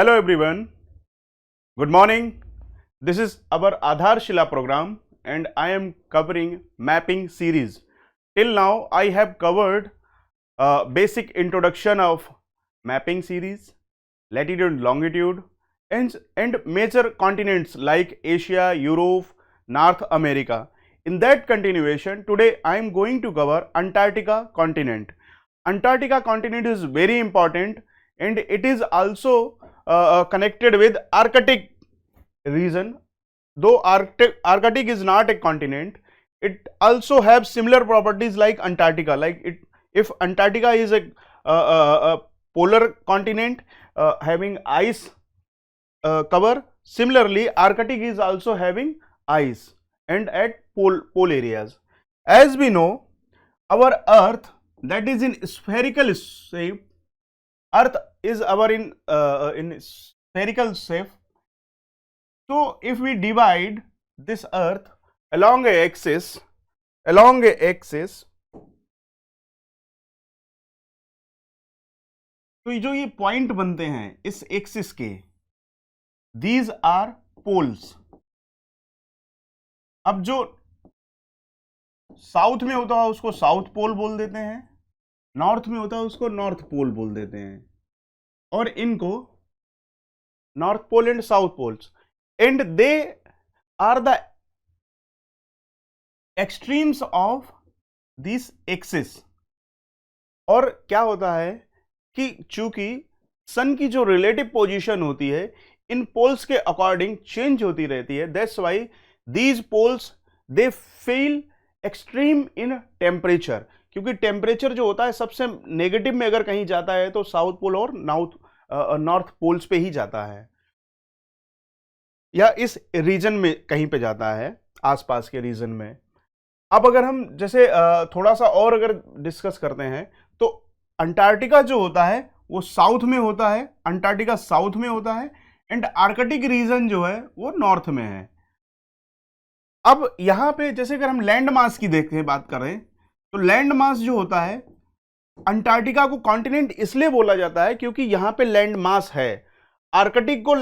Hello everyone, good morning. This is our Adharshila program and I am covering mapping series. Till now I have covered basic introduction of mapping series, latitude and longitude and major continents like Asia, Europe, North America. In that continuation, today I am going to cover Antarctica continent. Antarctica continent is very important and it is also connected with Arctic region. Though Arctic is not a continent, it also has similar properties like Antarctica. If Antarctica is a polar continent having ice cover, similarly Arctic is also having ice and at pole areas. As we know, our Earth, that is in spherical shape. Earth is our in spherical shape. So if we divide this Earth along a axis, तो जो ये point बनते हैं इस axis के, these are poles. अब जो south में होता है उसको साउथ पोल बोल देते हैं, नॉर्थ में होता है उसको नॉर्थ पोल बोल देते हैं, और इनको north pole and south poles, and they are the extremes of this axis. और क्या होता है कि चूंकि सन की जो रिलेटिव पोजीशन होती है इन पोल्स के अकॉर्डिंग चेंज होती रहती है. That's why these poles they feel extreme in temperature, क्योंकि टेम्परेचर जो होता है सबसे नेगेटिव में अगर कहीं जाता है तो साउथ पोल और नॉर्थ पोल्स पे ही जाता है, या इस रीजन में कहीं पे जाता है, आसपास के रीजन में. अब अगर हम जैसे थोड़ा सा और अगर डिस्कस करते हैं तो अंटार्कटिका जो होता है वो साउथ में होता है, अंटार्कटिका साउथ में होता है, एंड आर्कटिक रीजन जो है वो नॉर्थ में है. अब यहां पे जैसे अगर हम लैंड मास की बात करें तो लैंड मास जो होता है, अंटार्कटिका को कॉन्टिनेंट इसलिए बोला जाता है क्योंकि यहां पे लैंड मास है. आर्कटिक को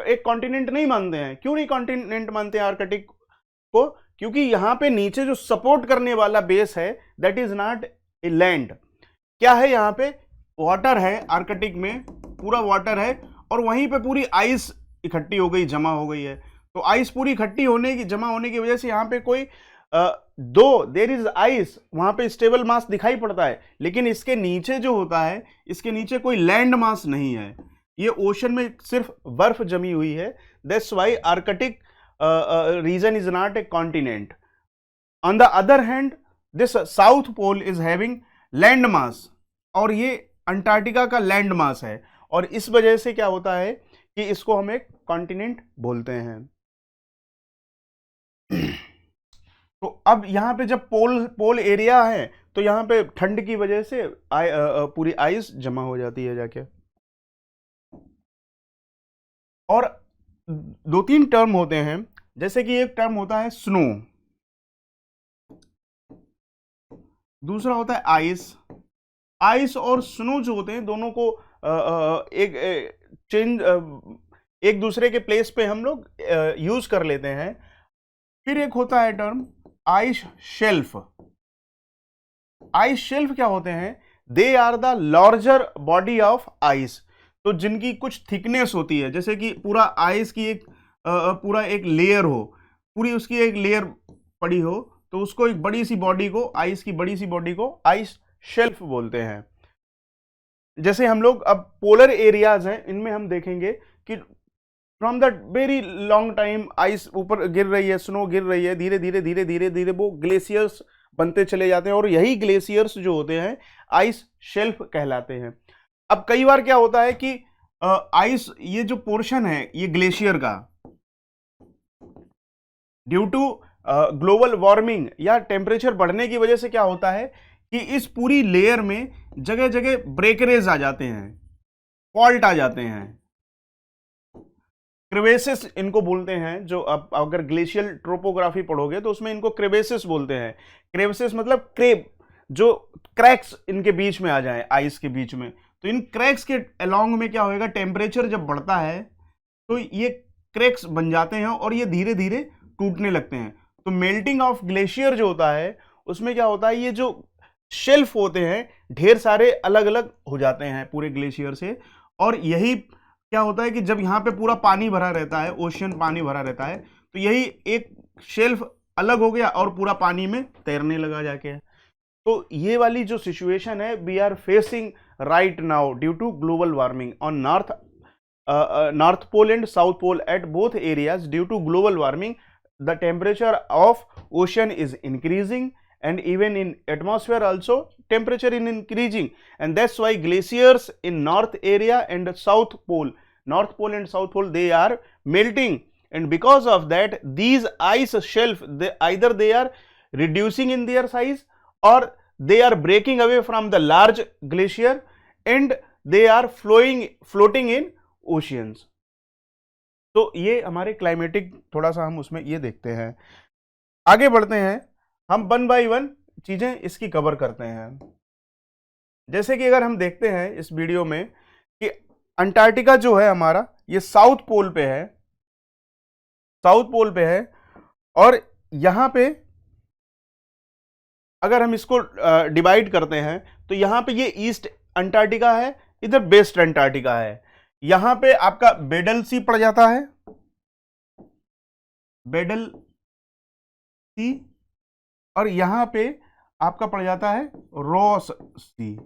एक कॉन्टिनेंट नहीं मानते हैं. क्यों नहीं कॉन्टिनेंट मानते हैं आर्कटिक को? क्योंकि यहां पे नीचे जो सपोर्ट करने वाला बेस है that is not a land. क्या है? यहां पे वाटर है, आर्कटिक में पूरा वाटर है, और वहीं पे पूरी आइस इकट्ठी हो गई, जमा हो गई है. तो आइस पूरी इकट्ठी होने की, जमा होने की वजह से यहाँ पे कोई दो देयर इज आइस, वहां पे स्टेबल मास दिखाई पड़ता है, लेकिन इसके नीचे जो होता है, इसके नीचे कोई लैंड मास नहीं है. ये ओशन में सिर्फ बर्फ जमी हुई है. That's why Arctic region is not a continent. On the other hand this south pole is having land mass, और ये अंटार्कटिका का लैंड मास है, और इस वजह से क्या होता है कि इसको हम एक कॉन्टिनेंट बोलते हैं. तो अब यहाँ पे जब पोल एरिया है तो यहाँ पे ठंड की वजह से पूरी आइस जमा हो जाती है जाके. और दो तीन टर्म होते हैं, जैसे कि एक टर्म होता है स्नो, दूसरा होता है आइस. आइस और स्नो जो होते हैं दोनों को एक दूसरे के प्लेस पे हम लोग यूज कर लेते हैं. फिर एक होता है term ice shelf. Ice shelf क्या होते हैं? They are the larger body of ice. तो जिनकी कुछ थिकनेस होती है, जैसे कि पूरा आइस की पूरा एक लेयर हो, पूरी उसकी एक लेयर पड़ी हो, तो उसको एक बड़ी सी बॉडी को, आइस की बड़ी सी बॉडी को आइस शेल्फ बोलते हैं. जैसे हम लोग अब पोलर एरियाज हैं, इनमें हम देखेंगे कि from the very long time ice ऊपर गिर रही है, स्नो गिर रही है, धीरे धीरे धीरे धीरे धीरे वो ग्लेशियर्स बनते चले जाते हैं, और यही ग्लेशियर्स जो होते हैं आइस शेल्फ कहलाते हैं. अब कई बार क्या होता है कि आइस, ये जो पोर्शन है ये ग्लेशियर का, ड्यू टू ग्लोबल वार्मिंग या टेम्परेचर बढ़ने की वजह से क्या होता है कि इस पूरी लेयर में जगह जगह ब्रेकरेज आ जाते हैं, फॉल्ट आ जाते हैं, क्रेवेसिस इनको बोलते हैं. जो अब अगर ग्लेशियल ट्रोपोग्राफी पढ़ोगे तो उसमें इनको क्रेवेसिस बोलते हैं. क्रेवेसिस मतलब क्रेब, जो क्रैक्स इनके बीच में आ जाए, आइस के बीच में, तो इन क्रैक्स के अलोंग में क्या होएगा, टेम्परेचर जब बढ़ता है तो ये क्रैक्स बन जाते हैं और ये धीरे धीरे टूटने लगते हैं। तो मेल्टिंग ऑफ ग्लेशियर जो होता है उसमें क्या होता है, ये जो शेल्फ होते हैं ढेर सारे अलग अलग हो जाते हैं पूरे ग्लेशियर से, और यही क्या होता है कि जब यहाँ पे पूरा पानी भरा रहता है, ओशियन पानी भरा रहता है, तो यही एक शेल्फ अलग हो गया और पूरा पानी में तैरने लगा जाके। तो ये वाली जो सिचुएशन है we are facing right now due to global warming on North Pole and South Pole at both areas. Due to global warming, the temperature of ocean is increasing, and even in atmosphere also temperature is increasing, and that's why glaciers in north area and South Pole and South Pole, they are melting, and because of that these ice shelf, either they are reducing in their size or they are breaking away from the large glacier and they are floating in oceans. तो ये हमारे climatic, थोड़ा सा हम उसमें ये देखते हैं। आगे बढ़ते हैं, हम वन बाय वन चीजें इसकी कवर करते हैं। जैसे कि अगर हम देखते हैं इस वीडियो में कि अंटार्कटिका जो है हमारा, ये साउथ पोल पे है, साउथ पोल पे है, और यहां पे अगर हम इसको डिवाइड करते हैं तो यहां पे ये ईस्ट अंटार्कटिका है, इधर वेस्ट अंटार्कटिका है। यहां पे आपका बेडल सी पड़ जाता है, बेडल सी, और यहां पे आपका पड़ जाता है रॉस सी,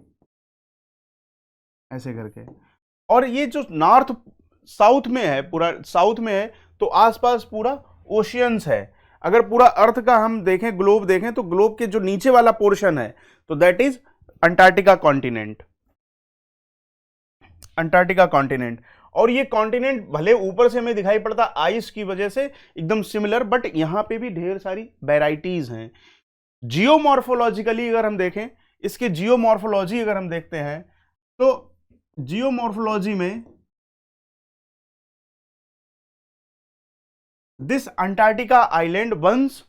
ऐसे करके। और ये जो नॉर्थ साउथ में है, पूरा साउथ में है, तो आसपास पूरा ओशियंस है। अगर पूरा अर्थ का हम देखें, ग्लोब देखें, तो ग्लोब के जो नीचे वाला पोर्शन है तो that is Antarctica continent, Antarctica continent. और ये कॉन्टिनेंट भले ऊपर से हमें दिखाई पड़ता आइस की वजह से एकदम सिमिलर, बट यहां पे भी ढेर सारी वेराइटीज हैं। जियोमॉर्फोलॉजिकली अगर हम देखें, इसके जियोमॉर्फोलॉजी अगर हम देखते हैं, तो जियोमॉर्फोलॉजी में this Antarctica island once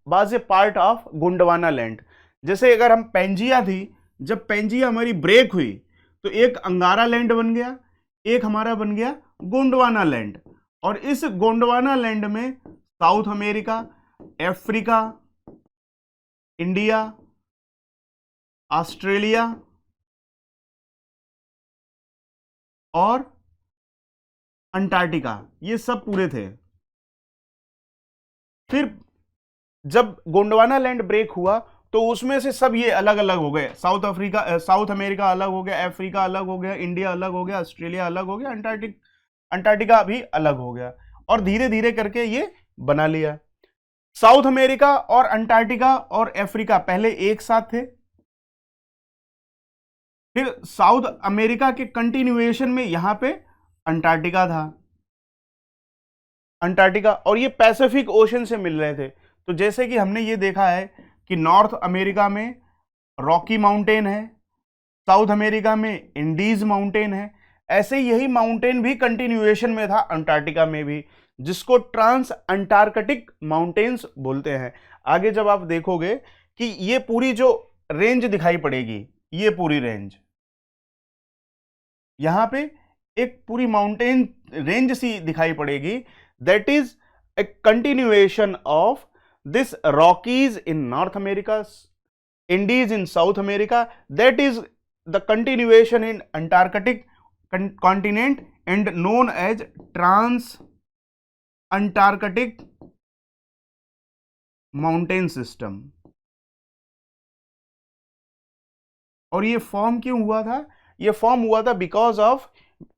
was a part of Gondwana land. जैसे अगर हम पेंजिया थी, जब पेंजिया हमारी ब्रेक हुई तो एक अंगारा लैंड बन गया, एक हमारा बन गया गोंडवाना लैंड। और इस गोंडवाना लैंड में south America, Africa, India, Australia और अंटार्कटिका, ये सब पूरे थे। फिर जब गोंडवाना लैंड ब्रेक हुआ तो उसमें से सब ये अलग अलग हो गए, साउथ अमेरिका अलग हो गया, अफ्रीका अलग हो गया, इंडिया अलग हो गया, ऑस्ट्रेलिया अलग हो गया, अंटार्कटिका भी अलग हो गया, और धीरे धीरे करके ये बना लिया। साउथ अमेरिका और अंटार्कटिका और अफ्रीका पहले एक साथ थे, फिर साउथ अमेरिका के कंटिन्यूएशन में यहां पे अंटार्कटिका था, अंटार्कटिका, और ये पैसिफिक ओशन से मिल रहे थे। तो जैसे कि हमने ये देखा है कि नॉर्थ अमेरिका में रॉकी माउंटेन है, साउथ अमेरिका में इंडीज माउंटेन है, ऐसे यही माउंटेन भी कंटिन्यूएशन में था अंटार्कटिका में भी, जिसको ट्रांस अंटार्कटिक माउंटेन्स बोलते हैं। आगे जब आप देखोगे कि ये पूरी जो रेंज दिखाई पड़ेगी, ये पूरी रेंज, यहां पे एक पूरी माउंटेन रेंज सी दिखाई पड़ेगी, that is a continuation of this Rockies in North America, Indies in South America, that is the continuation in Antarctic continent and known as trans-Antarctic mountain system। और ये फॉर्म क्यों हुआ था? ये फॉर्म हुआ था because of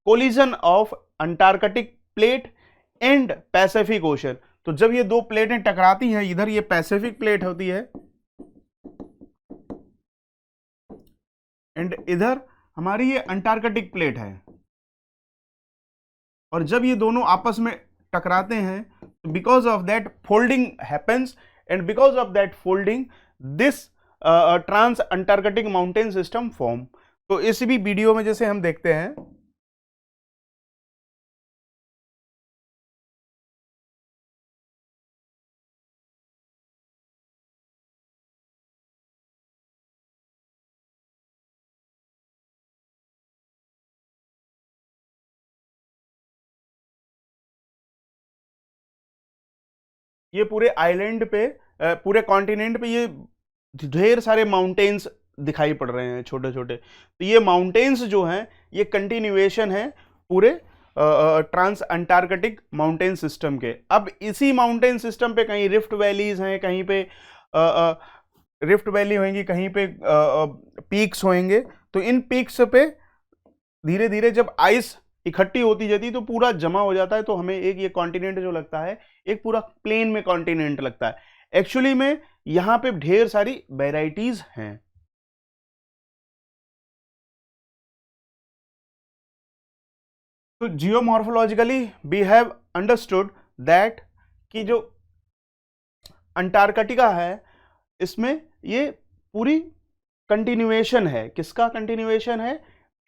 collision of Antarctic plate and Pacific ocean. तो जब ये दो प्लेटें टकराती हैं, इधर ये पैसिफिक प्लेट होती है एंड इधर हमारी ये अंटार्कटिक प्लेट है, और जब ये दोनों आपस में टकराते हैं तो because of that folding happens, and because of that folding this trans Antarctic mountain system form. तो इस भी वीडियो में जैसे हम देखते हैं ये पूरे आइलैंड पे, पूरे कॉन्टिनेंट पे ये ढेर सारे माउंटेन्स दिखाई पड़ रहे हैं छोटे छोटे। तो ये माउंटेन्स जो हैं ये कंटिन्यूएशन है पूरे ट्रांस अंटार्कटिक माउंटेन सिस्टम के। अब इसी माउंटेन सिस्टम पे कहीं रिफ्ट वैलीज हैं, कहीं पे रिफ्ट वैली होंगी, कहीं पे पीक्स होंगे। तो इन पीक्स पे धीरे धीरे जब आइस इकट्ठी होती जाती है तो पूरा जमा हो जाता है, तो हमें एक ये कॉन्टिनेंट जो लगता है एक पूरा प्लेन में कॉन्टिनेंट लगता है। एक्चुअली में यहां पे ढेर सारी वेराइटीज हैं। तो जियोमॉर्फोलॉजिकली वी हैव अंडरस्टूड दैट कि जो अंटार्कटिका है इसमें ये पूरी कंटिन्यूएशन है। किसका कंटिन्यूएशन है?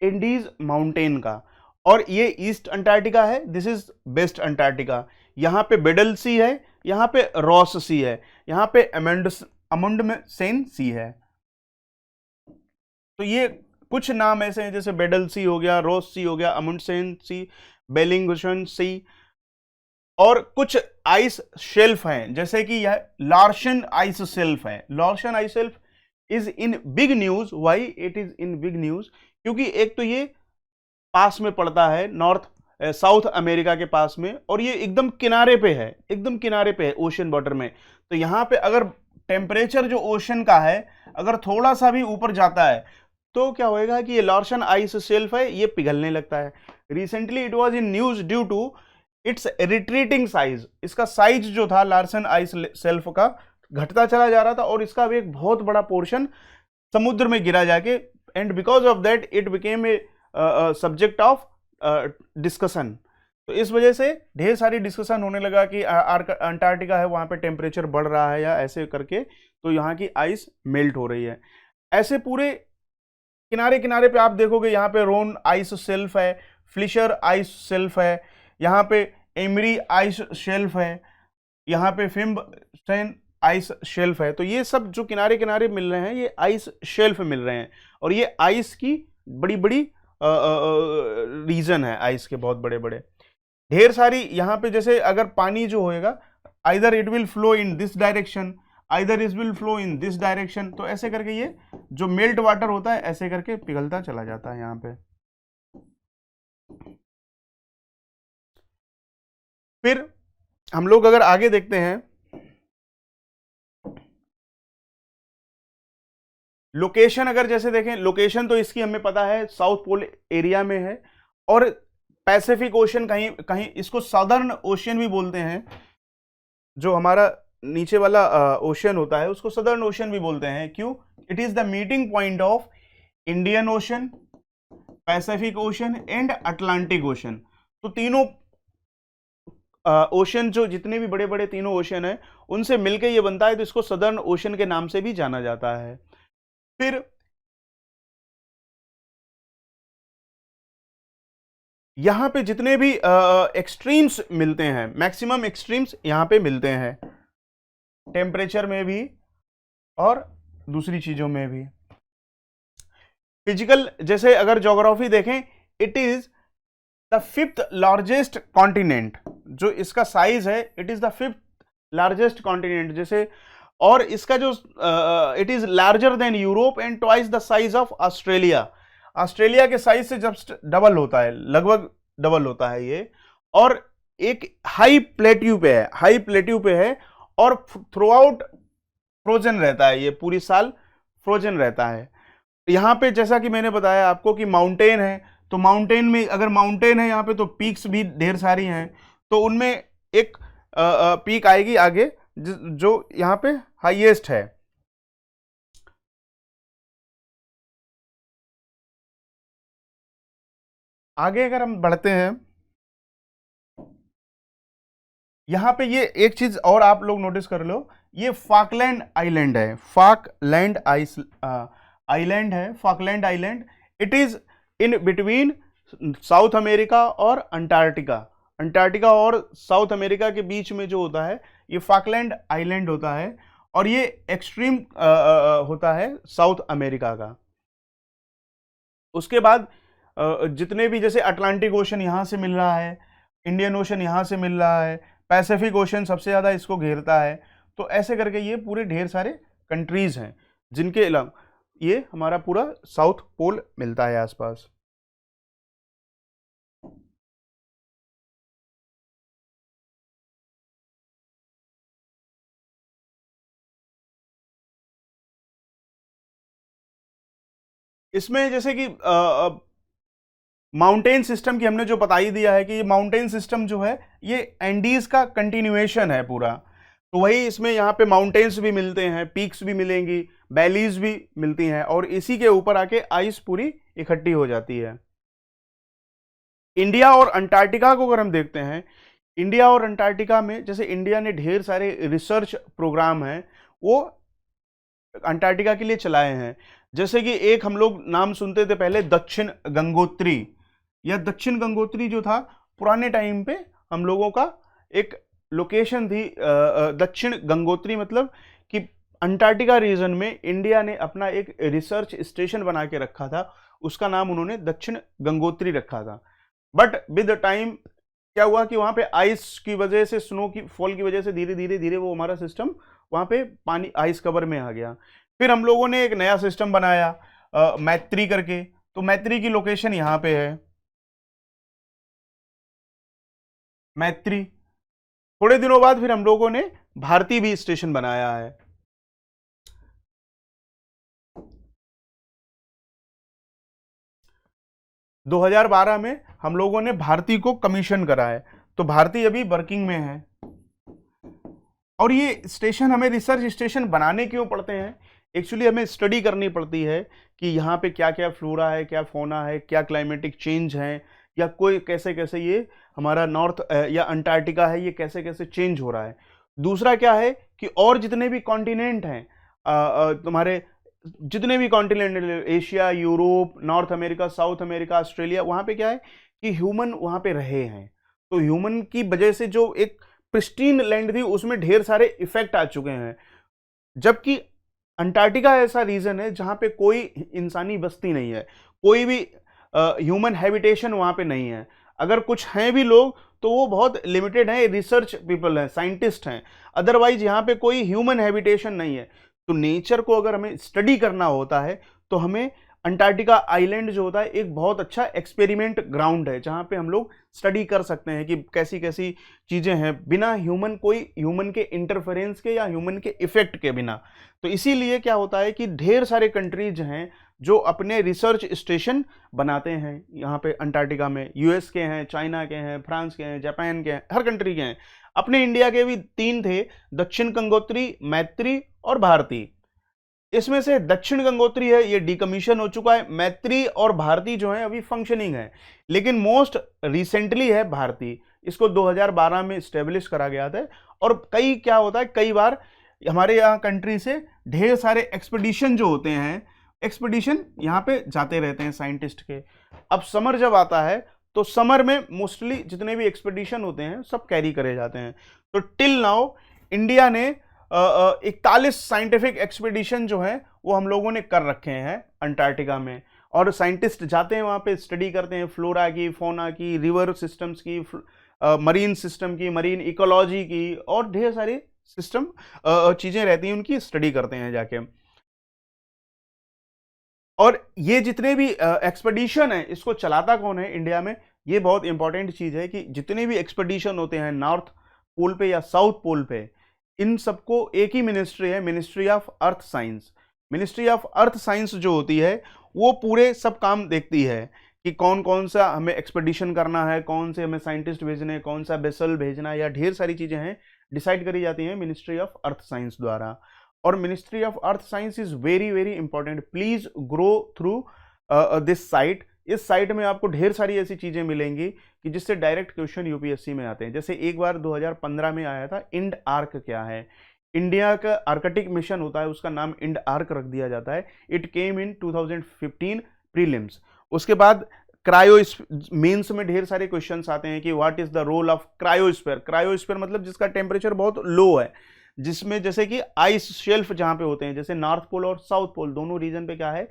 इंडीज माउंटेन का। और ये ईस्ट अंटार्कटिका है, दिस इज वेस्ट अंटार्कटिका। यहां पे बेडल सी है, यहां पे रॉस सी है, यहां पे अमुंडसेन सी है। तो ये कुछ नाम ऐसे हैं जैसे बेडल सी हो गया, रॉस सी हो गया, अमुंडसेन सी, बेलिंगशन सी। और कुछ आइस शेल्फ हैं जैसे कि यह लार्सन आइस शेल्फ है। Larsen ice shelf is in big news. Why it is in big news? क्योंकि एक तो ये पास में पड़ता है नॉर्थ साउथ अमेरिका के पास में, और ये एकदम किनारे पे है, एकदम किनारे पे है ओशन वाटर में। तो यहां पे अगर टेम्परेचर जो ओशन का है अगर थोड़ा सा भी ऊपर जाता है तो क्या होएगा कि ये लार्सन आइस शेल्फ है ये पिघलने लगता है। Recently it was in news due to its retreating size. इसका साइज जो था लार्सन आइस शेल्फ का घटता चला जा रहा था और इसका भी एक बहुत बड़ा पोर्शन समुद्र में गिरा जाके, and because of that it became a subject of discussion. तो इस वजह से ढेर सारी डिस्कशन होने लगा कि अंटार्कटिका है वहां पे टेम्परेचर बढ़ रहा है या ऐसे करके, तो यहाँ की आइस मेल्ट हो रही है। ऐसे पूरे किनारे किनारे पे आप देखोगे यहाँ पे रोन आइस शेल्फ है, फ्लिशर आइस शेल्फ है, यहाँ पे एमरी आइस शेल्फ है, यहाँ पे फिम्बस्टेन आइस शेल्फ है। तो ये सब जो किनारे किनारे मिल रहे हैं ये आइस शेल्फ मिल रहे हैं, और ये आइस की बड़ी बड़ी रीजन है, आइस के बहुत बड़े बड़े ढेर सारी। यहाँ पे जैसे अगर पानी जो होएगा either it will flow in this direction, either it will flow in this direction. तो ऐसे करके ये जो मेल्ट वाटर होता है ऐसे करके पिघलता चला जाता है यहाँ पे। फिर हम लोग अगर आगे देखते हैं, लोकेशन अगर जैसे देखें, लोकेशन तो इसकी हमें पता है साउथ पोल एरिया में है, और पैसिफिक ओशन कहीं कहीं इसको सदर्न ओशियन भी बोलते हैं। जो हमारा नीचे वाला ओशन होता है उसको सदर्न ओशन भी बोलते हैं। क्यों? It is the meeting point of Indian ocean, Pacific ocean and Atlantic ocean. तो तीनों ओशन जो जितने भी बड़े बड़े तीनों ओशन है उनसे मिलकर ये बनता है, तो इसको सदर्न ओशन के नाम से भी जाना जाता है। फिर यहां पे जितने भी एक्सट्रीम्स मिलते हैं, मैक्सिमम एक्सट्रीम्स यहां पे मिलते हैं, टेम्परेचर में भी और दूसरी चीजों में भी। फिजिकल जैसे अगर ज्योग्राफी देखें, it is the 5th largest continent. जो इसका साइज है it is the 5th largest continent. जैसे और इसका जो it is larger than Europe and twice the size of Australia. Australia के साइज से जस्ट डबल होता है, लगभग डबल होता है ये। और एक हाई प्लेट्यू पे है, हाई प्लेट्यू पे है, और थ्रू आउट फ्रोजन रहता है, ये पूरी साल फ्रोजन रहता है। यहाँ पे जैसा कि मैंने बताया आपको कि माउंटेन है, तो माउंटेन में अगर माउंटेन है यहाँ पे तो पीक्स भी ढेर सारी हैं। तो उनमें एक पीक आएगी आगे जो यहाँ पे हाईएस्ट है। आगे अगर हम बढ़ते हैं, यहां पे ये एक चीज और आप लोग नोटिस कर लो, ये फाकलैंड आइलैंड है, फाकलैंड आइलैंड है, Falkland island. It is in between south America और अंटार्कटिका। अंटार्कटिका और साउथ अमेरिका के बीच में जो होता है ये फाकलैंड आइलैंड होता है, और ये एक्सट्रीम होता है साउथ अमेरिका का। उसके बाद जितने भी जैसे अटलांटिक ओशन यहां से मिल रहा है, इंडियन ओशन यहां से मिल रहा है, पैसिफिक ओशन सबसे ज़्यादा इसको घेरता है। तो ऐसे करके ये पूरे ढेर सारे कंट्रीज़ हैं जिनके अलावा ये हमारा पूरा साउथ पोल मिलता है आसपास। इसमें जैसे कि माउंटेन सिस्टम की हमने जो बता ही दिया है कि ये माउंटेन सिस्टम जो है ये एंडीज का कंटिन्यूएशन है पूरा। तो वही इसमें यहाँ पे माउंटेन्स भी मिलते हैं, पीक्स भी मिलेंगी, वैलीज भी मिलती हैं, और इसी के ऊपर आके आइस पूरी इकट्ठी हो जाती है। इंडिया और अंटार्कटिका को अगर हम देखते हैं, इंडिया और अंटार्कटिका में जैसे इंडिया ने ढेर सारे रिसर्च प्रोग्राम हैं वो अंटार्कटिका के लिए चलाए हैं। जैसे कि एक हम लोग नाम सुनते थे पहले, दक्षिण गंगोत्री। यह दक्षिण गंगोत्री जो था पुराने टाइम पे हम लोगों का एक लोकेशन थी। दक्षिण गंगोत्री मतलब कि अंटार्कटिका रीजन में इंडिया ने अपना एक रिसर्च स्टेशन बना के रखा था, उसका नाम उन्होंने दक्षिण गंगोत्री रखा था। बट विद टाइम क्या हुआ कि वहां पे आइस की वजह से, स्नो की फॉल की वजह से धीरे धीरे धीरे वो हमारा सिस्टम वहां पे पानी आइस कवर में आ गया। फिर हम लोगों ने एक नया सिस्टम बनाया मैत्री करके। तो मैत्री की लोकेशन यहाँ पे है, मैत्री। थोड़े दिनों बाद फिर हम लोगों ने भारती भी स्टेशन बनाया है। – 2012 में हम लोगों ने भारती को कमीशन करा है, तो भारती अभी वर्किंग में है। और ये स्टेशन हमें रिसर्च स्टेशन बनाने क्यों पड़ते हैं? एक्चुअली हमें स्टडी करनी पड़ती है कि यहाँ पे क्या क्या फ्लोरा है, क्या फोना है, क्या क्लाइमेटिक चेंज है, या कोई कैसे कैसे ये हमारा नॉर्थ या अंटार्कटिका है ये कैसे कैसे चेंज हो रहा है। दूसरा क्या है कि और जितने भी कॉन्टिनेंट हैं तुम्हारे, जितने भी continent, Asia, Europe, north America, south America, Australia, वहाँ पे क्या है कि ह्यूमन वहाँ पे रहे हैं। तो ह्यूमन की वजह से जो एक प्रिस्टीन लैंड थी उसमें ढेर सारे इफेक्ट आ चुके हैं। जबकि अंटार्कटिका ऐसा रीजन है जहां पे कोई इंसानी बस्ती नहीं है, कोई भी ह्यूमन हैबिटेशन वहां पे नहीं है। अगर कुछ हैं भी लोग तो वो बहुत लिमिटेड हैं, रिसर्च पीपल हैं, साइंटिस्ट हैं। अदरवाइज यहाँ पे कोई ह्यूमन हैबिटेशन नहीं है। तो नेचर को अगर हमें स्टडी करना होता है तो हमें अंटार्कटिका आइलैंड जो होता है एक बहुत अच्छा एक्सपेरिमेंट ग्राउंड है जहाँ पे हम लोग स्टडी कर सकते हैं कि कैसी कैसी चीज़ें हैं बिना ह्यूमन, कोई ह्यूमन के इंटरफेरेंस के या ह्यूमन के इफेक्ट के बिना। तो इसीलिए क्या होता है कि ढेर सारे कंट्रीज हैं जो अपने रिसर्च स्टेशन बनाते हैं यहाँ पे अंटार्कटिका में। यूएस के हैं, चाइना के हैं, फ्रांस के हैं, जापान के हैं, हर कंट्री के हैं। अपने इंडिया के भी 3 थे, दक्षिण गंगोत्री, मैत्री और भारती। इसमें से दक्षिण गंगोत्री है ये डिकमीशन हो चुका है, मैत्री और भारती जो है अभी फंक्शनिंग है, लेकिन मोस्ट रिसेंटली है भारती। इसको 2012 में स्टेब्लिश करा गया था। और कई क्या होता है, कई बार हमारे यहाँ कंट्री से ढेर सारे एक्सपेडिशन जो होते हैं, एक्सपेडिशन यहाँ पे जाते रहते हैं साइंटिस्ट के। अब समर जब आता है तो समर में मोस्टली जितने भी एक्सपेडिशन होते हैं सब कैरी करे जाते हैं। तो टिल नाउ इंडिया ने 41 साइंटिफिक एक्सपेडिशन जो है वो हम लोगों ने कर रखे हैं अंटार्कटिका में। और साइंटिस्ट जाते हैं वहाँ पे, स्टडी करते हैं फ्लोरा की, फोना की, रिवर सिस्टम्स की, मरीन सिस्टम की, मरीन इकोलॉजी की, और ढेर सारी सिस्टम चीज़ें रहती हैं उनकी स्टडी करते हैं जाके। और ये जितने भी एक्सपेडिशन है इसको चलाता कौन है इंडिया में, ये बहुत इंपॉर्टेंट चीज़ है कि जितने भी एक्सपेडिशन होते हैं नॉर्थ पोल पे या साउथ पोल पे, इन सबको एक ही मिनिस्ट्री है, ministry of earth science. Ministry of earth science जो होती है वो पूरे सब काम देखती है कि कौन कौन सा हमें एक्सपेडिशन करना है, कौन से हमें साइंटिस्ट भेजने हैं, कौन सा वेसल भेजना है, या ढेर सारी चीज़ें हैं डिसाइड करी जाती हैं मिनिस्ट्री ऑफ अर्थ साइंस द्वारा। और ministry of earth science is very very important. Please grow through this site. इस साइट में आपको ढेर सारी ऐसी चीज़ें मिलेंगी कि जिससे डायरेक्ट क्वेश्चन यूपीएससी में आते हैं। जैसे एक बार 2015 में आया था, इंड आर्क क्या है। इंडिया का आर्कटिक मिशन होता है, उसका नाम इंड आर्क रख दिया जाता है। It came in 2015 prelims. उसके बाद क्रायो मेंस में ढेर सारे क्वेश्चंस आते हैं कि what is the role of cryosphere. Cryosphere मतलब जिसका टेम्परेचर बहुत लो है, जिसमें जैसे कि आइस शेल्फ जहां पे होते हैं, जैसे नॉर्थ पोल और साउथ पोल दोनों रीजन पे क्या है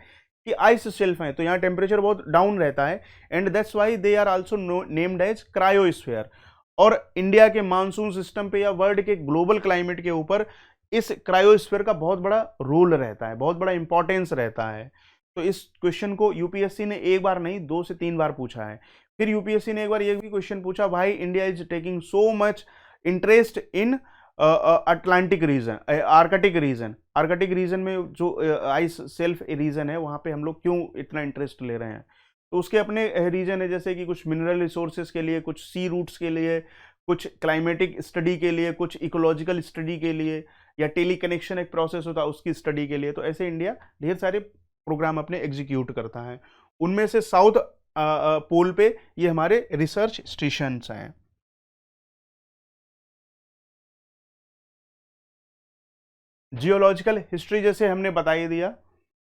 कि आइस शेल्फ है, तो यहाँ टेम्परेचर बहुत डाउन रहता है, and that's why they are also named as cryosphere. और इंडिया के मानसून सिस्टम पे या वर्ल्ड के ग्लोबल क्लाइमेट के ऊपर इस क्रायोस्फीयर का बहुत बड़ा रोल रहता है, बहुत बड़ा इंपॉर्टेंस रहता है। तो इस क्वेश्चन को यूपीएससी ने एक बार नहीं 2 से 3 बार पूछा है। फिर यूपीएससी ने एक बार ये भी क्वेश्चन पूछा, भाई India is taking so much interest in Atlantic region, Arctic region, Arctic region में जो आइस सेल्फ रीजन है वहां पे हम लोग क्यों इतना इंटरेस्ट ले रहे हैं। तो उसके अपने रीजन है, जैसे कि कुछ मिनरल रिसोर्सेज के लिए, कुछ सी रूट्स के लिए, कुछ क्लाइमेटिक स्टडी के लिए, कुछ इकोलॉजिकल स्टडी के लिए, या टेली कनेक्शन एक प्रोसेस होता है उसकी स्टडी के लिए। तो ऐसे इंडिया ढेर सारे प्रोग्राम अपने एग्जीक्यूट करता है। उनमें से साउथ पोल पे ये हमारे रिसर्च स्टेशन हैं। जियोलॉजिकल हिस्ट्री जैसे हमने बता ही दिया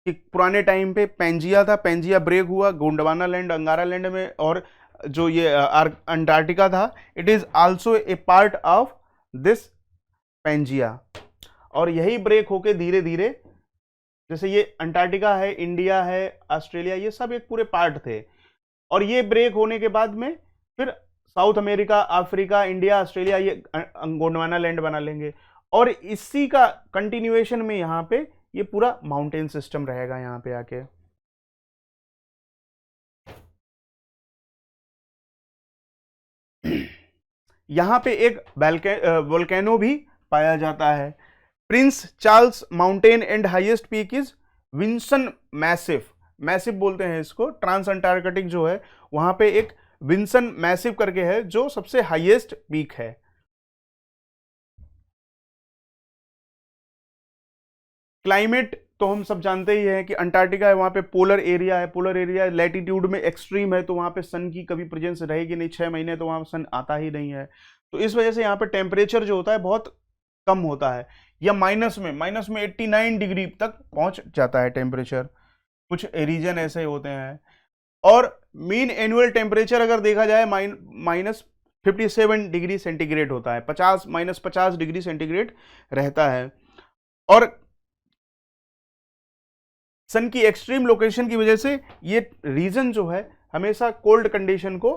कि पुराने टाइम पे पेंजिया था, पेंजिया ब्रेक हुआ गोंडवाना लैंड, अंगारा लैंड में, और जो ये अंटार्कटिका था, it is also a part of this Pangaea. और यही ब्रेक होके धीरे धीरे, जैसे ये अंटार्कटिका है, इंडिया है, ऑस्ट्रेलिया, ये सब एक पूरे पार्ट थे, और ये ब्रेक होने के बाद में फिर south America, Africa, India, Australia, ये गोंडवाना लैंड बना लेंगे। और इसी का कंटिन्यूएशन में यहाँ पे ये पूरा माउंटेन सिस्टम रहेगा यहाँ पे आके। यहाँ पे एक वोल्केनो भी पाया जाता है। Prince Charles mountain and highest peak is Vinson massif, massif बोलते हैं इसको। ट्रांस अंटार्कटिक जो है वहां पे एक विंसन मैसिव करके है जो सबसे हाईएस्ट पीक है। क्लाइमेट तो हम सब जानते ही हैं कि अंटार्कटिका है, वहां पे पोलर एरिया है, पोलर एरिया लैटिट्यूड में एक्सट्रीम है, तो वहां पे सन की कभी प्रेजेंस रहेगी नहीं, 6 महीने तो वहां सन आता ही नहीं है। तो इस वजह से यहाँ पे टेम्परेचर जो होता है बहुत कम होता है, या माइनस में 89 डिग्री तक पहुंच जाता है टेम्परेचर, कुछ रीजन ऐसे होते हैं। और मीन एनुअल टेम्परेचर अगर देखा जाए -57 डिग्री सेंटीग्रेड होता है, -50 डिग्री सेंटीग्रेड रहता है। और सन की एक्सट्रीम लोकेशन की वजह से ये रीजन जो है हमेशा कोल्ड कंडीशन को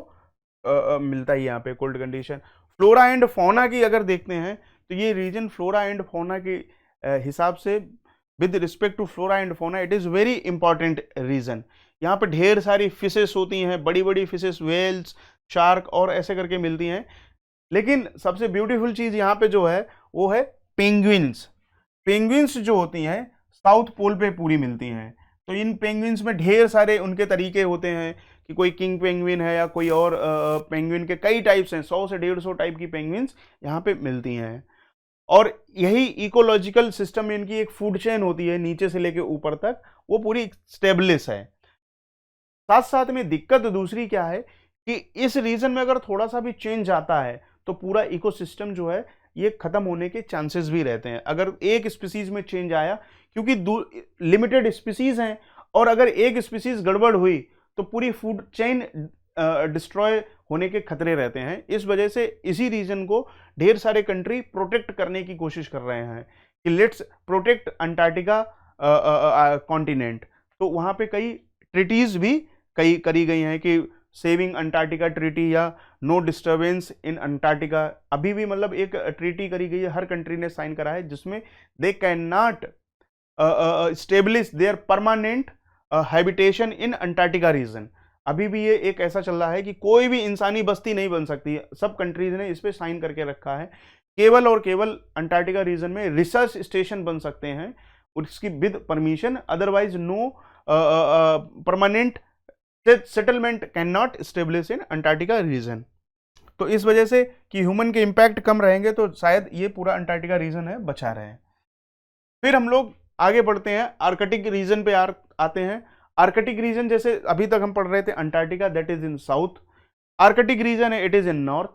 मिलता है यहाँ पे, cold condition. Flora and fauna की अगर देखते हैं तो ये रीजन फ्लोरा एंड फौना के हिसाब से, with respect to flora and fauna, it is very important region. यहाँ पे ढेर सारी फिशेस होती हैं, बड़ी बड़ी फिशेस, वेल्स, शार्क और ऐसे करके मिलती हैं। लेकिन सबसे ब्यूटीफुल चीज़ यहाँ पे जो है वो है पेंगुइन्स। पेंगुइन्स जो होती हैं साउथ पोल पे पूरी मिलती हैं। तो इन पेंगुइन्स में ढेर सारे उनके तरीके होते हैं कि कोई किंग पेंगुइन है या कोई और पेंगुइन के कई टाइप्स हैं, 100 से 150 टाइप की पेंगुइन्स यहाँ पे मिलती हैं। और यही इकोलॉजिकल सिस्टम में इनकी एक फूड चेन होती है, नीचे से लेके ऊपर तक, वो पूरी स्टेबलिश है। साथ साथ में दिक्कत दूसरी क्या है कि इस रीजन में अगर थोड़ा सा भी चेंज आता है तो पूरा इकोसिस्टम जो है ये खत्म होने के चांसेस भी रहते हैं। अगर एक स्पीसीज में चेंज आया, क्योंकि लिमिटेड स्पीसीज हैं, और अगर एक स्पीसीज गड़बड़ हुई तो पूरी फूड चेन डिस्ट्रॉय होने के खतरे रहते हैं। इस वजह से इसी रीजन को ढेर सारे कंट्री प्रोटेक्ट करने की कोशिश कर रहे हैं कि लेट्स प्रोटेक्ट अंटार्कटिका कॉन्टिनेंट। तो वहाँ पे कई ट्रीटीज भी कई करी गई हैं कि सेविंग अंटार्कटिका ट्रीटी या नो डिस्टर्बेंस इन अंटार्कटिका, अभी भी मतलब एक ट्रीटी करी गई है, हर कंट्री ने साइन करा है, जिसमें they can not establish their permanent habitation in Antarctica region. अभी भी ये एक ऐसा चल रहा है कि कोई भी इंसानी बस्ती नहीं बन सकती है, सब कंट्रीज ने इस पे साइन करके रखा है। केवल और केवल अंटार्कटिका रीजन में रिसर्च स्टेशन बन सकते हैं उसकी with permission, otherwise no permanent settlement can not establish in Antarctica region. तो इस वजह से कि ह्यूमन के इम्पैक्ट कम रहेंगे तो शायद ये पूरा अंटार्कटिका रीजन है बचा रहे। फिर हम लोग आगे बढ़ते हैं, आर्कटिक रीजन पे आते हैं। आर्कटिक रीजन जैसे अभी तक हम पढ़ रहे थे Antarctica, that is in south. Arctic region है, इट इज इन नॉर्थ,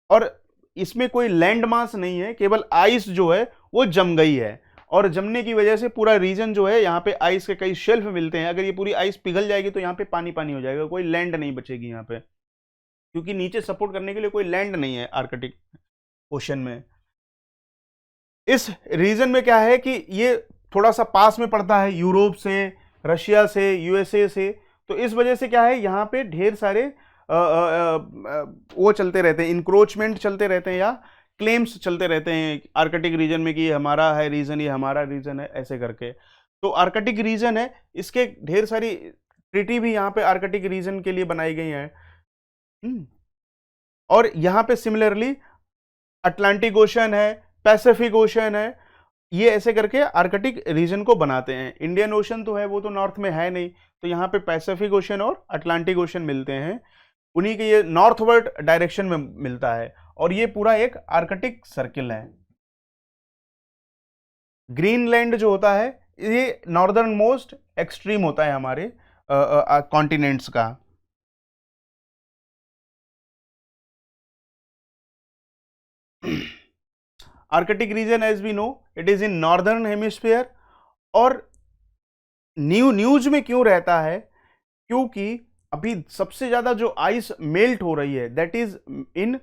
और इसमें कोई लैंड मास नहीं है, केवल आइस जो है वो जम गई है, और जमने की वजह से पूरा रीजन जो है यहाँ पे आइस के कई शेल्फ मिलते हैं। अगर ये पूरी आइस पिघल जाएगी तो यहाँ पे पानी पानी हो जाएगा, कोई लैंड नहीं बचेगी यहाँ पे, क्योंकि नीचे सपोर्ट करने के लिए कोई लैंड नहीं है आर्कटिक ओशन में। इस रीजन में क्या है कि ये थोड़ा सा पास में पड़ता है यूरोप से, रशिया से, यूएसए से, तो इस वजह से क्या है यहाँ पे ढेर सारे वो चलते रहते हैं, इंक्रोचमेंट चलते रहते हैं या क्लेम्स चलते रहते हैं आर्कटिक रीजन में कि ये हमारा है रीजन, ये हमारा रीजन है, ऐसे करके। तो आर्कटिक रीजन है, इसके ढेर सारी ट्रीटी भी यहाँ पे आर्कटिक रीजन के लिए बनाई गई हैं। और यहाँ पे सिमिलरली अटलांटिक ओशन है, पैसिफिक ओशन है, ये ऐसे करके आर्कटिक रीजन को बनाते हैं। इंडियन ओशन तो है, वो तो नॉर्थ में है नहीं, तो यहाँ पे पैसिफिक ओशन और अटलांटिक ओशन मिलते हैं, उन्हीं के ये नॉर्थवर्ड डायरेक्शन में मिलता है, और ये पूरा एक आर्कटिक सर्किल है। ग्रीनलैंड जो होता है ये नॉर्दर्न मोस्ट एक्सट्रीम होता है हमारे कॉन्टिनेंट्स का। Arctic region as we know it is in northern hemisphere. और न्यूज में क्यों रहता है, क्योंकि अभी सबसे ज्यादा जो आइस मेल्ट हो रही है that is in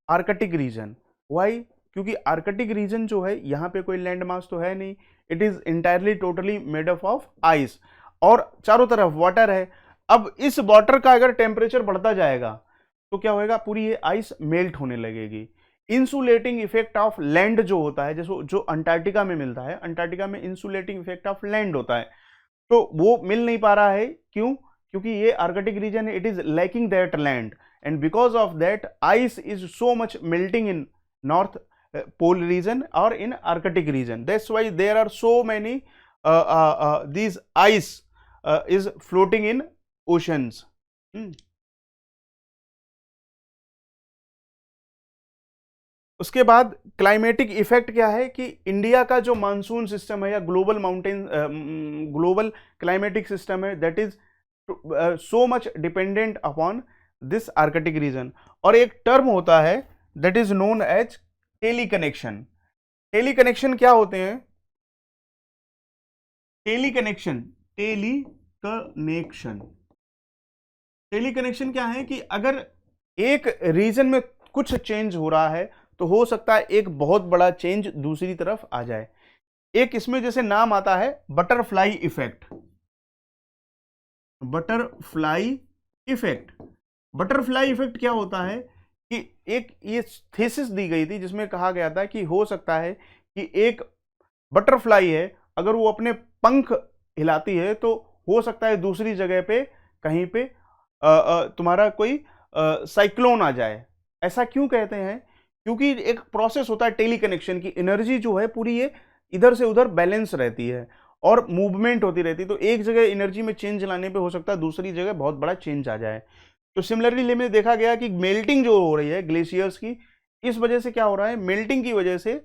Arctic reason. Why? क्योंकि आर्कटिक रीजन जो है यहाँ पे कोई लैंड मास तो है नहीं, it is entirely totally made up of ice, और चारों तरफ वाटर है। अब इस वाटर का अगर टेम्परेचर बढ़ता जाएगा तो क्या होगा, पूरी ये आइस मेल्ट होने लगेगी। इंसुलेटिंग इफेक्ट ऑफ लैंड जो होता है, जैसे जो अंटार्कटिका में मिलता है, अंटार्कटिका में इंसुलेटिंग इफेक्ट ऑफ लैंड होता है, तो वो मिल नहीं पा रहा है। क्यों? क्योंकि ये आर्कटिक रीजन है, it is lacking that land, and because of that ice is so much melting in North Pole region और in Arctic region. That's why there are so many these ice is floating in oceans. उसके बाद climatic effect क्या है कि India का जो monsoon system है या global mountain global climatic system है that is so much dependent upon this Arctic region. और एक टर्म होता है that is known as teleconnection. Teleconnection क्या होते हैं? टेली कनेक्शन टेली कनेक्शन क्या है कि अगर एक रीजन में कुछ चेंज हो रहा है तो हो सकता है एक बहुत बड़ा चेंज दूसरी तरफ आ जाए। एक इसमें जैसे नाम आता है बटरफ्लाई इफेक्ट। बटरफ्लाई इफेक्ट क्या होता है कि एक ये थीसिस दी गई थी जिसमें कहा गया था कि हो सकता है कि एक बटरफ्लाई है, अगर वो अपने पंख हिलाती है तो हो सकता है दूसरी जगह पे कहीं पे तुम्हारा कोई साइक्लोन आ जाए। ऐसा क्यों कहते हैं? क्योंकि एक प्रोसेस होता है टेली कनेक्शन की, एनर्जी जो है पूरी ये इधर से उधर बैलेंस रहती है और मूवमेंट होती रहती है, तो एक जगह एनर्जी में चेंज लाने पे हो सकता है दूसरी जगह बहुत बड़ा चेंज आ जाए। तो सिमिलरली में देखा गया कि मेल्टिंग जो हो रही है ग्लेशियर्स की, इस वजह से क्या हो रहा है, मेल्टिंग की वजह से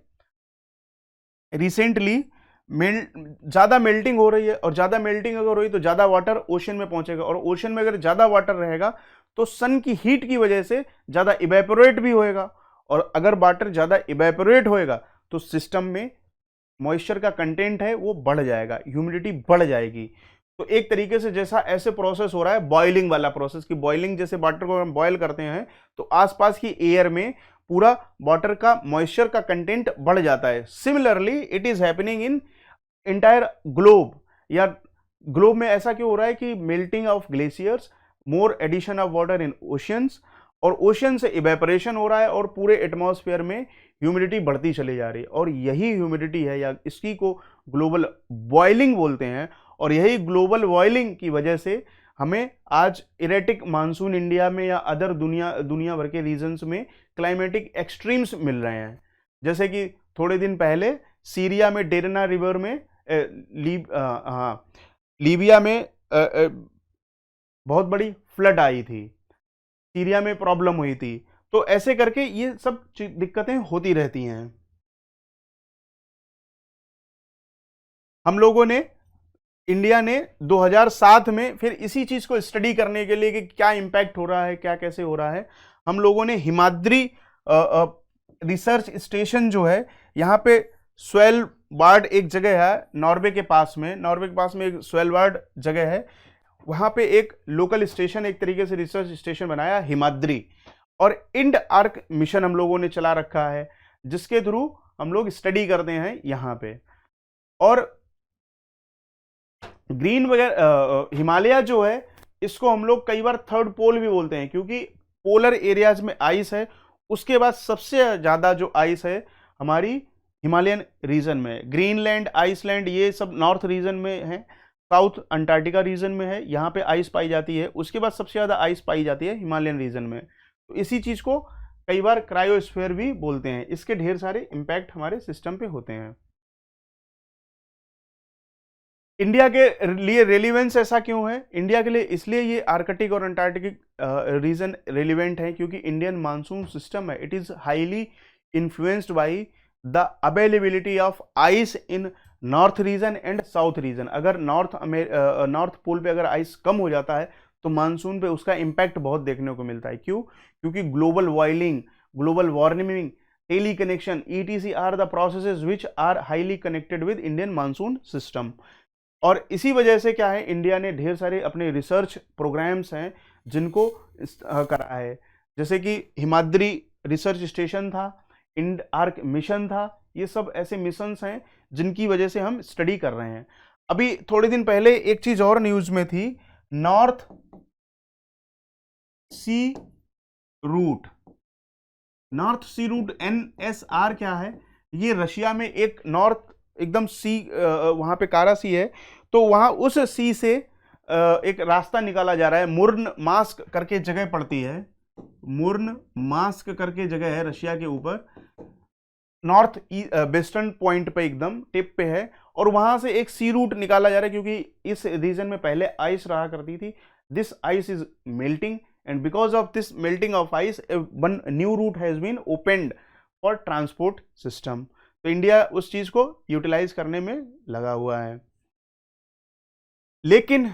रिसेंटली ज्यादा मेल्टिंग हो रही है, और ज्यादा मेल्टिंग अगर हो रही तो ज्यादा वाटर ओशन में पहुंचेगा, और ओशन में अगर ज्यादा वाटर रहेगा तो सन की हीट की वजह से ज्यादा इवेपोरेट भी होएगा, और अगर वाटर ज्यादा इवेपोरेट होएगा तो सिस्टम में मॉइस्चर का कंटेंट है वो बढ़ जाएगा, ह्यूमिडिटी बढ़ जाएगी। तो एक तरीके से जैसा ऐसे प्रोसेस हो रहा है बॉइलिंग वाला प्रोसेस, की बॉइलिंग जैसे वाटर को हम बॉयल करते हैं तो आसपास की एयर में पूरा वाटर का मॉइस्चर का कंटेंट बढ़ जाता है। Similarly it is happening in entire globe, या ग्लोब में ऐसा क्यों हो रहा है कि melting of glaciers, more addition of water in oceans, और ओशन से इवेपोरेशन हो रहा है और पूरे एटमॉस्फेयर में ह्यूमिडिटी बढ़ती चली जा रही है, और यही ह्यूमिडिटी है या इसी को ग्लोबल बॉइलिंग बोलते हैं। और यही ग्लोबल बॉइलिंग की वजह से हमें आज इरेटिक मानसून इंडिया में या अदर दुनिया भर के रीजन्स में क्लाइमेटिक एक्सट्रीम्स मिल रहे हैं। जैसे कि थोड़े दिन पहले सीरिया में डेरना रिवर में लीबिया में बहुत बड़ी फ्लड आई थी, सीरिया में प्रॉब्लम हुई थी। तो ऐसे करके ये सब दिक्कतें होती रहती हैं। हम लोगों ने, इंडिया ने 2007 में फिर इसी चीज को स्टडी करने के लिए कि क्या इंपैक्ट हो रहा है, क्या कैसे हो रहा है, हम लोगों ने हिमाद्री रिसर्च स्टेशन जो है यहाँ पे स्वेलबार्ड एक जगह है नॉर्वे के पास में, एक स्वेलबार्ड जगह है, वहां पे एक लोकल स्टेशन, एक तरीके से रिसर्च स्टेशन बनाया हिमाद्री, और इंड आर्क मिशन हम लोगों ने चला रखा है जिसके थ्रू हम लोग स्टडी करते हैं यहाँ पे। और ग्रीन वगैरह हिमालय जो है इसको हम लोग कई बार थर्ड पोल भी बोलते हैं, क्योंकि पोलर एरियाज में आइस है, उसके बाद सबसे ज़्यादा जो आइस है हमारी हिमालयन रीजन में, ग्रीनलैंड, आइसलैंड, ये सब नॉर्थ रीजन में है, साउथ अंटार्कटिका रीजन में है, यहाँ पे आइस पाई जाती है। उसके बाद सबसे ज़्यादा आइस पाई जाती है हिमालयन रीजन में। तो इसी चीज़ को कई बार क्रायोस्फीयर भी बोलते हैं। इसके ढेर सारे इम्पैक्ट हमारे सिस्टम पे होते हैं। इंडिया के लिए रेलिवेंस ऐसा क्यों है? इंडिया के लिए इसलिए ये आर्कटिक और अंटार्कटिक रीजन रेलिवेंट है क्योंकि इंडियन मानसून सिस्टम है, it is highly influenced by the availability of ice in north region and south region. अगर नॉर्थ पोल पे अगर आइस कम हो जाता है तो मानसून पे उसका इम्पैक्ट बहुत देखने को मिलता है। क्यों? क्योंकि global boiling, global warming, teleconnection, ETC are the processes which are highly connected with Indian monsoon system. और इसी वजह से क्या है, इंडिया ने ढेर सारे अपने रिसर्च प्रोग्राम्स हैं जिनको करा है, जैसे कि हिमाद्री रिसर्च स्टेशन था, इंड आर्क मिशन था, ये सब ऐसे मिशंस हैं जिनकी वजह से हम स्टडी कर रहे हैं। अभी थोड़े दिन पहले एक चीज और न्यूज में थी, नॉर्थ सी रूट, नॉर्थ सी रूट NSR क्या है? ये रशिया में एक नॉर्थ एकदम सी, वहां पे कारा सी है, तो वहां उस सी से एक रास्ता निकाला जा रहा है। मुर्नमास्क करके जगह पड़ती है, मुर्नमास्क करके जगह है रशिया के ऊपर, नॉर्थ वेस्टर्न पॉइंट पे एकदम टिप पे है, और वहां से एक सी रूट निकाला जा रहा है क्योंकि इस रीजन में पहले आइस रहा करती थी। This ice is melting and because of this melting of ice, one new route has been opened for transport system। तो इंडिया उस चीज को यूटिलाइज करने में लगा हुआ है। लेकिन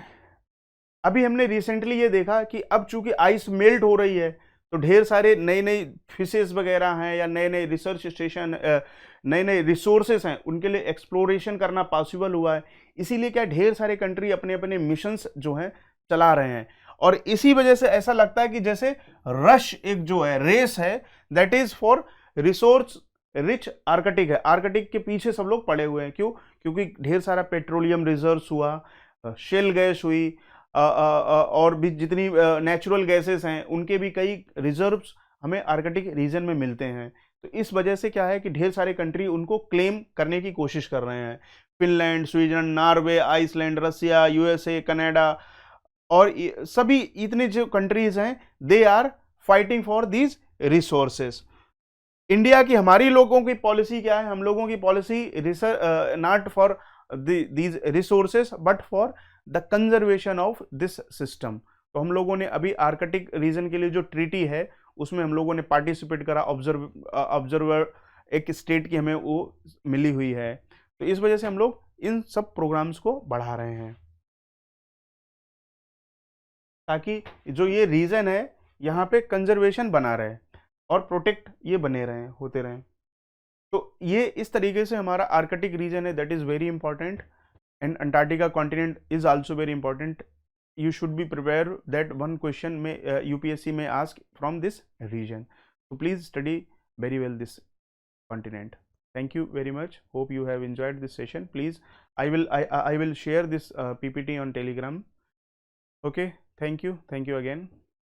अभी हमने रिसेंटली ये देखा कि अब चूंकि आइस मेल्ट हो रही है तो ढेर सारे नई नई फिशेस वगैरह हैं या नए नए रिसर्च स्टेशन, नए नए रिसोर्सेस हैं, उनके लिए एक्सप्लोरेशन करना पॉसिबल हुआ है। इसीलिए क्या ढेर सारे कंट्री अपने अपने मिशंस जो हैं चला रहे हैं, और इसी वजह से ऐसा लगता है कि जैसे रश एक जो है, रेस है, that is for resource rich Arctic है। आर्कटिक के पीछे सब लोग पड़े हुए हैं। क्यों? क्योंकि ढेर सारा पेट्रोलियम रिजर्व्स हुआ, शेल गैस हुई, और भी जितनी नेचुरल गैसेस हैं उनके भी कई रिजर्व्स हमें आर्कटिक रीजन में मिलते हैं। तो इस वजह से क्या है कि ढेर सारे कंट्री उनको क्लेम करने की कोशिश कर रहे हैं। Finland, Switzerland, Norway, Iceland, Russia, USA, Canada, और सभी इतने जो कंट्रीज हैं, they are fighting for these resources. India की, हमारी लोगों की पॉलिसी क्या है? हम लोगों की policy not for these resources but for the conservation of this system. तो हम लोगों ने अभी आर्कटिक रीजन के लिए जो ट्रीटी है उसमें हम लोगों ने पार्टिसिपेट करा, ऑब्जर्वर एक स्टेट की हमें वो मिली हुई है। तो इस वजह से हम लोग इन सब प्रोग्राम्स को बढ़ा रहे हैं ताकि जो ये रीजन है यहाँ पे कंजर्वेशन बना रहे और प्रोटेक्ट ये बने रहे, होते रहे। तो ये इस तरीके से हमारा आर्कटिक रीजन है, that is very important, and Antarctica continent is also very important. you should be prepared that one question may UPSC may ask from this region, so please study very well this continent. Thank you very much, hope you have enjoyed this session. Please, I will share this PPT on Telegram. Okay, thank you again.